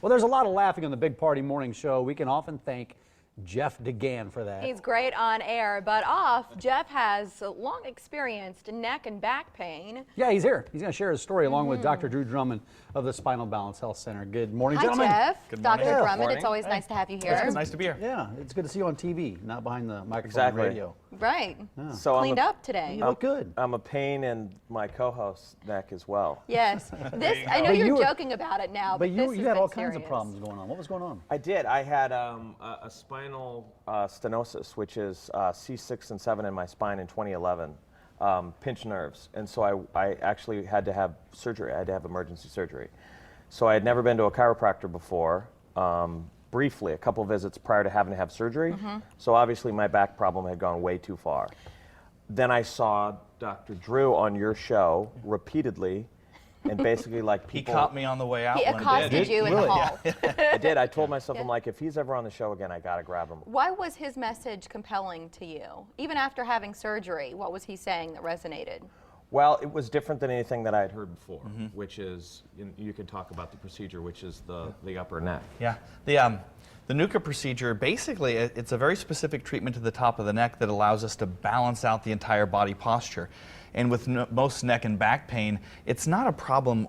Well, there's a lot of laughing on the Big Party Morning Show. We can often thank Jeff Degan for that. He's great on air, but off, Jeff has long experienced neck and back pain. Yeah, he's here. He's going to share his story along with Dr. Drew Drummond of the Spinal Balance Health Center. Good morning, gentlemen. Hi, Jeff. Good morning. Dr. Good Drummond, morning. it's always nice to have you here. It's nice to be here. Yeah, it's good to see you on TV, not behind the microphone Exactly. and radio. Right. Yeah. So Cleaned up today. You look good. I'm a pain in my co-host's neck as well. Yes. This, I know But you're you were- joking about it now, But this you has had been all kinds of serious. problems going on. What was going on? I did. I had a spinal stenosis, which is C6 and 7 in my spine in 2011, pinched nerves. And so I actually had to have surgery. I had to have emergency surgery. So I had never been to a chiropractor before. Briefly, a couple visits prior to having to have surgery. So obviously my back problem had gone way too far. Then I saw Dr. Drew on your show repeatedly, and basically like He people. caught me on the way out. He one accosted day. you in the hall. I did. I told myself, Yeah. I'm like, if he's ever on the show again, I gotta grab him. Why was his message compelling to you? Even after having surgery, what was he saying that resonated? Well, it was different than anything that I had heard before, which is, you could talk about the procedure, which is the upper neck. Yeah. The NUCCA procedure, basically, it's a very specific treatment to the top of the neck that allows us to balance out the entire body posture. And with most neck and back pain, it's not a problem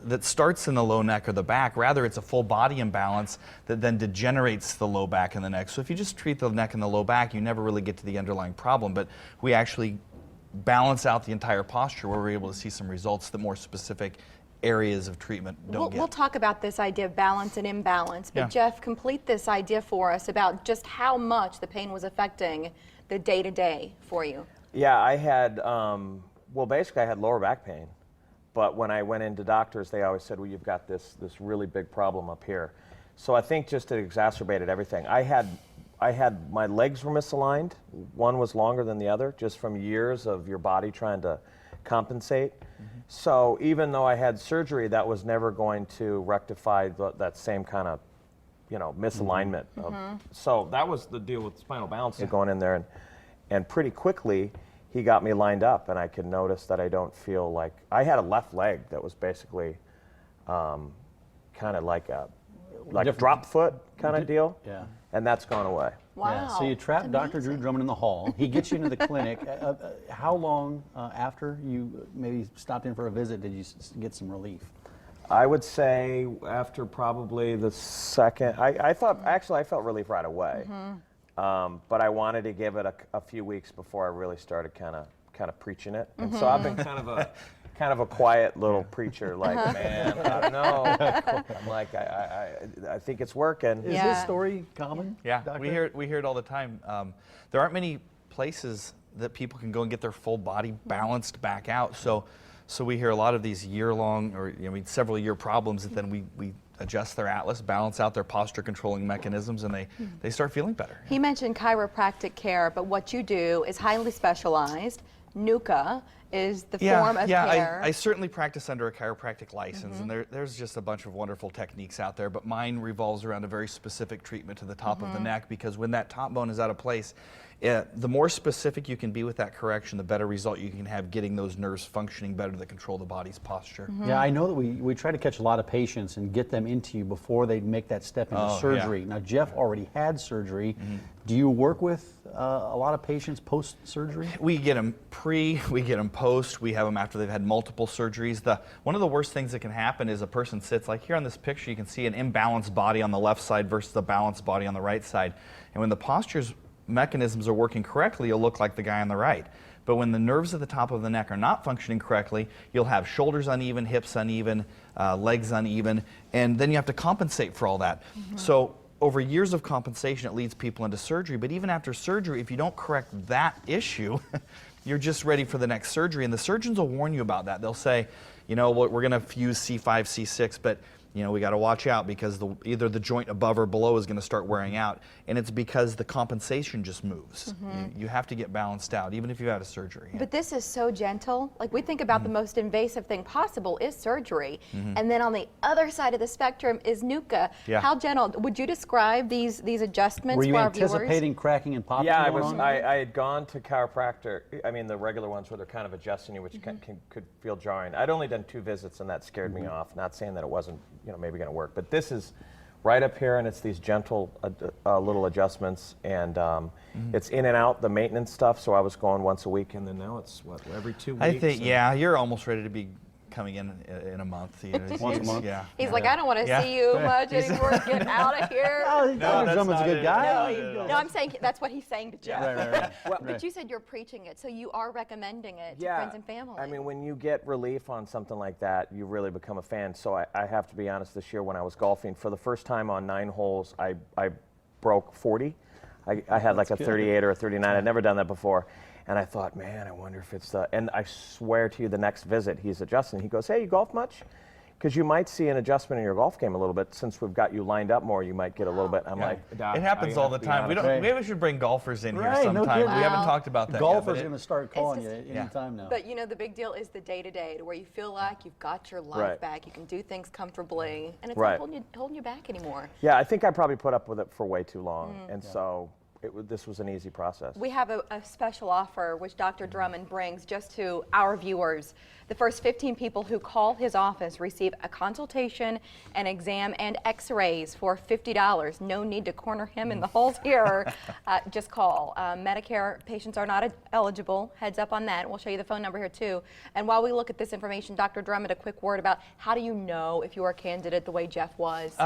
that starts in the low neck or the back. Rather, it's a full body imbalance that then degenerates the low back and the neck. So if you just treat the neck and the low back, you never really get to the underlying problem. But we actually balance out the entire posture where we're able to see some results that more specific areas of treatment don't get. We'll talk about this idea of balance and imbalance, but Yeah. Jeff, complete this idea for us about just how much the pain was affecting the day-to-day for you. Yeah, I had, well, basically I had lower back pain, but when I went into doctors, they always said, well, you've got this really big problem up here. So I think just it exacerbated everything. I had my legs were misaligned. One was longer than the other, just from years of your body trying to compensate. So even though I had surgery, that was never going to rectify that same kind of, misalignment. So that was the deal with spinal balance, going in there, and pretty quickly he got me lined up, and I could notice that I don't feel like I had a left leg that was basically kind of like a drop foot kind of deal. Yeah. And that's gone away. Wow. Yeah, so you trapped Dr. Drew Drummond in the hall. He gets you into the clinic. How long after you maybe stopped in for a visit did you get some relief? I would say after probably the second, I felt relief right away. But I wanted to give it a few weeks before I really started kind of preaching it. And so I've been kind of a quiet little preacher, like, man, I don't know. I'm like, I think it's working. Is this story common? Yeah, Doctor? we hear it all the time. There aren't many places that people can go and get their full body balanced back out. So we hear a lot of these year-long or several year problems that then we adjust their atlas, balance out their posture controlling mechanisms, and they start feeling better. He mentioned chiropractic care, but what you do is highly specialized. NUCCA is the form of care. I certainly practice under a chiropractic license, and there's just a bunch of wonderful techniques out there, but mine revolves around a very specific treatment to the top of the neck, because when that top bone is out of place, the more specific you can be with that correction, the better result you can have getting those nerves functioning better to control the body's posture. Yeah, I know that we try to catch a lot of patients and get them into you before they make that step into surgery. Now, Jeff already had surgery. Do you work with a lot of patients post-surgery? We get them pre, we get them post, we have them after they've had multiple surgeries. One of the worst things that can happen is a person sits, like here on this picture, you can see an imbalanced body on the left side versus a balanced body on the right side. And when the posture's mechanisms are working correctly, you'll look like the guy on the right. But when the nerves at the top of the neck are not functioning correctly, you'll have shoulders uneven, hips uneven, legs uneven, and then you have to compensate for all that. So over years of compensation, it leads people into surgery. But even after surgery, if you don't correct that issue, you're just ready for the next surgery. And the surgeons will warn you about that. They'll say, we're going to fuse C5, C6, but we got to watch out because either the joint above or below is going to start wearing out, and it's because the compensation just moves. You have to get balanced out, even if you had a surgery. But this is so gentle. Like, we think about the most invasive thing possible is surgery, and then on the other side of the spectrum is NUCCA. Yeah. How gentle? Would you describe these adjustments Were you for our viewers? anticipating cracking and popping? Yeah, going on? I had gone to chiropractor. I mean, the regular ones where they're kind of adjusting you, which could feel jarring. I'd only done 2 visits, and that scared me off. Not saying that it wasn't maybe going to work. But this is right up here, and it's these gentle little adjustments, and it's in and out the maintenance stuff. So I was going once a week, and then now it's every 2 weeks. I think you're almost ready to be coming in a month. Once a month. Yeah. He's like, I don't want to see you much anymore. Get out of here. Oh, Dr. Drummond's a good guy. No, I'm saying that's what he's saying to Jeff. Right. But you said you're preaching it, so you are recommending it to friends and family. I mean, when you get relief on something like that, you really become a fan. So I have to be honest, this year when I was golfing, for the first time on 9 holes, I broke 40. I had like a 38 or a 39. I'd never done that before. And I thought, man, I wonder if it's and I swear to you, the next visit, he's adjusting. He goes, hey, you golf much? Because you might see an adjustment in your golf game a little bit. Since we've got you lined up more, you might get a little bit. I'm like, it happens all the time. Maybe we should bring golfers in here No sometime. kidding. We haven't talked about that Golfers yet. are going to start calling you any time now. But the big deal is the day-to-day, to where you feel like you've got your life back. You can do things comfortably, and it's not holding you back anymore. Yeah, I think I probably put up with it for way too long, and so this was an easy process. We have a special offer which Dr. Drummond brings just to our viewers. The first 15 people who call his office receive a consultation, an exam, and x-rays for $50. No need to corner him in the halls here. Just call. Medicare patients are not eligible. Heads up on that. We'll show you the phone number here too. And while we look at this information, Dr. Drummond, a quick word about how do you know if you're a candidate the way Jeff was?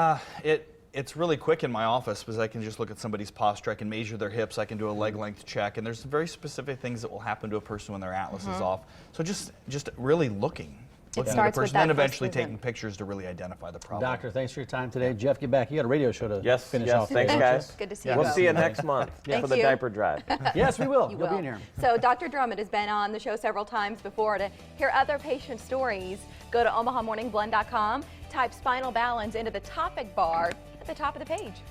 It's really quick in my office because I can just look at somebody's posture, I can measure their hips, I can do a leg length check, and there's very specific things that will happen to a person when their atlas is off. So just really looking at the person, and eventually taking pictures to really identify the problem. Doctor, thanks for your time today. Jeff, get back. You got a radio show to finish off. Thanks, guys. Good to see you. We'll see you next month for the diaper drive. Yes, we will. You'll be in here. So Dr. Drummond has been on the show several times before. To hear other patient stories, go to OmahaMorningBlend.com, type Spinal Balance into the topic bar at the top of the page.